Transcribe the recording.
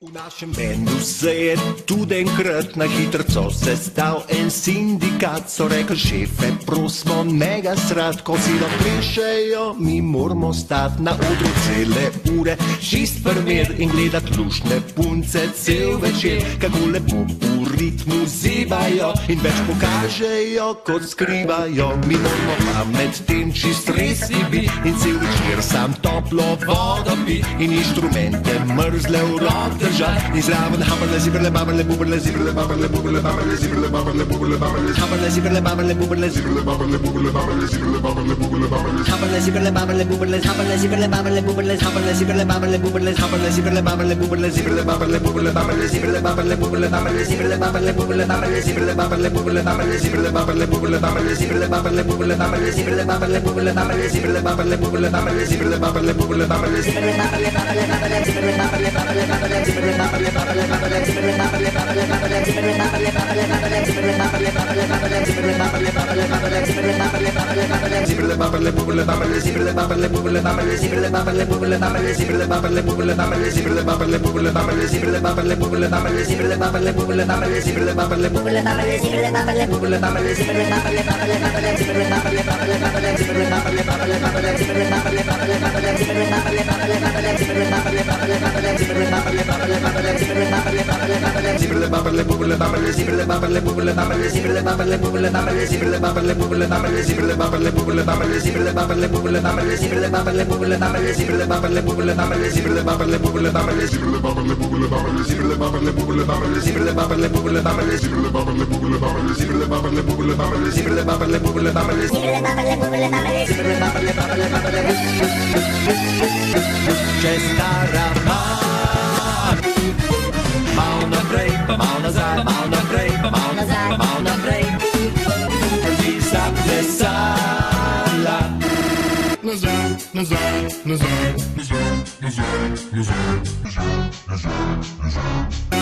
V našem bendu se je tudi enkrat na hitro sestal en sindikat, so rekli šefe, prosimo, ne ga srat, ko si nam plešejo, mi moramo stati na odru cele ure, čist primer in gledat luštne punce cel večer, kako lepo v ritmu zibajo in več pokažejo, kot skrivajo. Mi moramo pa med tem čist resni biti in cel večer sam toplo vodo pi in inštrumente mrzle v rok držati in zraven haberle, ziberle, baberle, buberle, ziberle, baberle, buberle, baberle, ziberle, baberle, buberle, baberle, haberle, ziberle, baberle, buberle, ziberle, baberle, buberle, baberle, ziberle, baberle, buberle, baberle, haberle, ziberle, baberle, buberle, haberle, ziberle, baberle, buberle, haberle, ziberle, baberle, buberle, haberle, ziberle, baberle, buberle, ziberle, baberle, buberle, baberle, ziberle, baberle, buberle, baberle, ziberle, baberle, buberle, baberle, ziberle, baberle, buberle, baberle, ziberle, baberle, buberle, baberle, ziberle, baberle, buberle, baberle, ziberle, baberle, buberle, baberle, ziberle, baberle, buberle, baberle, ziberle, baberle, buberle, baberle, ziberle, baberle, baberle, ziberle, baberle, baberle, baberle, ziberle, baberle, baberle, baberle, ziberle, baberle, baberle, baberle, ziberle, baberle, baberle, baberle, ziberle, baberle, baberle, baberle, ziberle, baberle, baberle, baberle, ziberle, baberle, baberle, baberle, ziberle, baberle, buberle, baberle, ziberle, baberle, buberle, baberle, ziberle, baberle, buberle, baberle, ziberle, baberle, buberle, baberle, ziberle, baberle, buberle, baberle, ziberle, baberle, buberle, baberle, ziberle, baberle, buberle, baberle, ziberle, baberle, buberle, baberle, ziberle, baberle, buberle, baberle, ziberle, baberle, baberle, baberle, ziberle, baberle, baberle, baberle, ziberle, baberle, baberle, baberle, ziberle, baberle, baberle, baberle, ziberle, baberle, baberle, baberle, ziberle, baberle, baberle, baberle, ziberle, baberle, baberle, baberle, ziberle, baberle, baberle, baberle, ziberle, baberle, buberle, baberle, ziberle, baberle, buberle, baberle, ziberle, baberle, buberle, baberle, ziberle, baberle, buberle, baberle, ziberle, baberle, buberle, baberle, ziberle, baberle, buberle, baberle, ziberle, baberle, buberle, baberle, ziberle, baberle, buberle, baberle, ziberle, baberle, buberle, baberle, ziberle, baberle, buberle, baberle, ziberle, baberle, buberle, baberle, ziberle, baberle, buberle, baberle, ziberle, baberle, buberle, baberle, ziberle, baberle, buberle, baberle, ziberle, baberle, buberle, baberle, ziberle, baberle, buberle, baberle, ziberle, baberle, baberle, baberle, če stara mal naprej, pa mal nazaj, mal naprej, pa mal nazaj, pa mal naprej, ti sta plesala. Nazaj, nazaj, nazaj, nazaj, nazaj, nazaj, nazaj, nazaj, nazaj.